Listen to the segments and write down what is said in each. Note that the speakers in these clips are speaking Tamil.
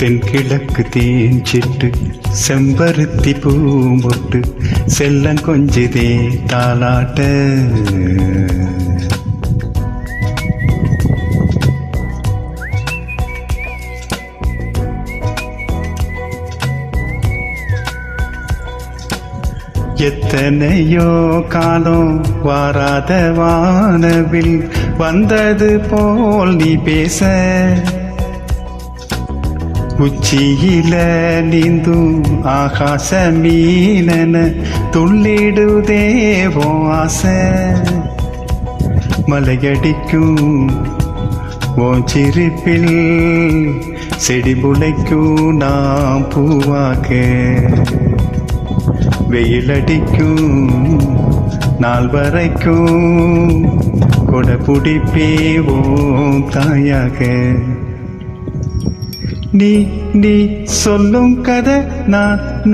தென்கிழக்கு தேஞ்சிட்டு செம்பருத்தி பூம்பொட்டு செல்லம் கொஞ்சிதே தாலாட்ட. எத்தனையோ காலம் வாராத வானவில் வந்தது போல் நீ பேச, உச்சியில நீந்தும் ஆகாச மீனன துள்ளிடுதேவோ ஆசை. மலையடிக்கும் ஓன் சிரிப்பில் செடி முளைக்கும் நாம் பூவாக, வெயிலடிக்கும் நாள் வரைக்கும் கொடை பிடிப்பேவோம் தாயாக. நீ நீ சொல்லும் கதை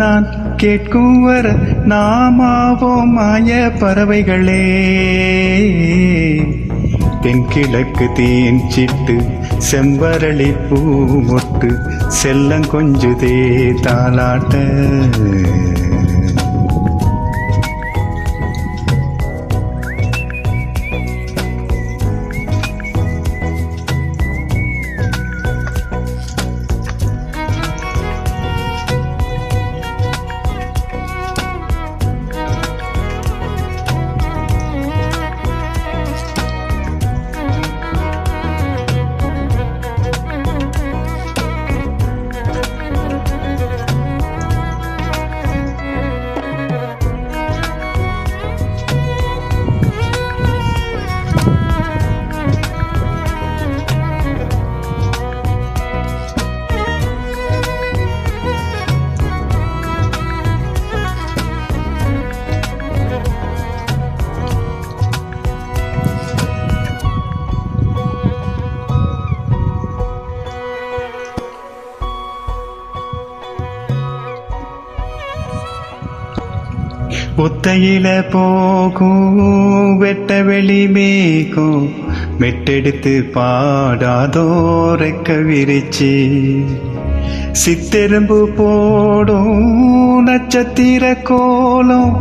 நான் கேட்கும் வர நாமாவோம் மாய பறவைகளே. தென்கிழக்கு தேஞ்சிட்டு செம்பரளி பூமொட்டு செல்லம் கொஞ்சுதே தாலாட்ட. ஒத்தையில போகும் வெட்ட வெளி மேகம் மெட்டெடுத்து பாடாதோ ரெக்க விரிச்சி, சித்தெரும்பு போடும் நட்சத்திர கோலம்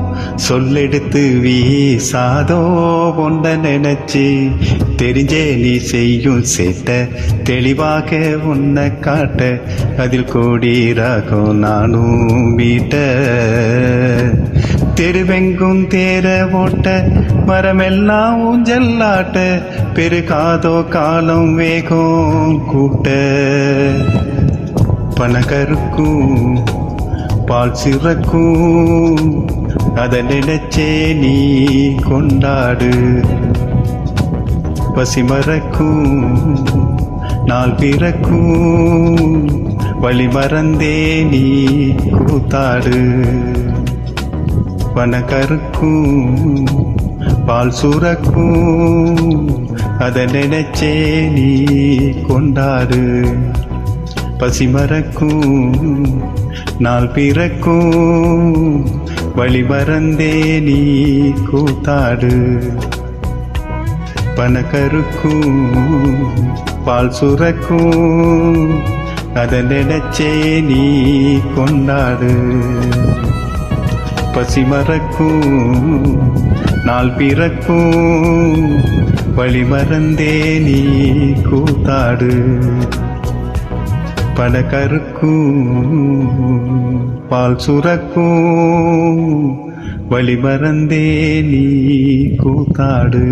சொல்லெடுத்து வீசாதோ ஒன்ன நினைச்சி. தெரிஞ்சே நீ செய்யும் சேட்ட தெளிவாக உன்னை காட்ட, அதில் கோடி ராகம் நானும் மீட்ட. தெருவெங்கும் தேர ஓட்ட மரமெல்லாம் ஊஞ்சல்லாட்ட, பெருகாதோ காலம் வேகம் கூட்ட. பனகருக்கும் பால் சிறக்கும் அதை நினைச்சே நீ கொண்டாடு. பசிமறக்கும் நாள் பிறக்கும் வழி மறந்தே நீ கூத்தாடு. பனகருக்கும் பால் சுரக்கும் அதை நினைச்சே நீ கொண்டாடு. பசிமறக்கும் நாள் பிறக்கும் வழி மறந்தே நீ கூத்தாடு. பனகருக்கும் பால் சுரக்கும் அதை நினைச்சே நீ கொண்டாடு. பசிமறக்கும் நாள் பிறக்கும் வழி மறந்தே நீ கூத்தாடு. பனகருக்கும் பால் சுரக்கும் வழி மறந்தே நீ கூத்தாடு.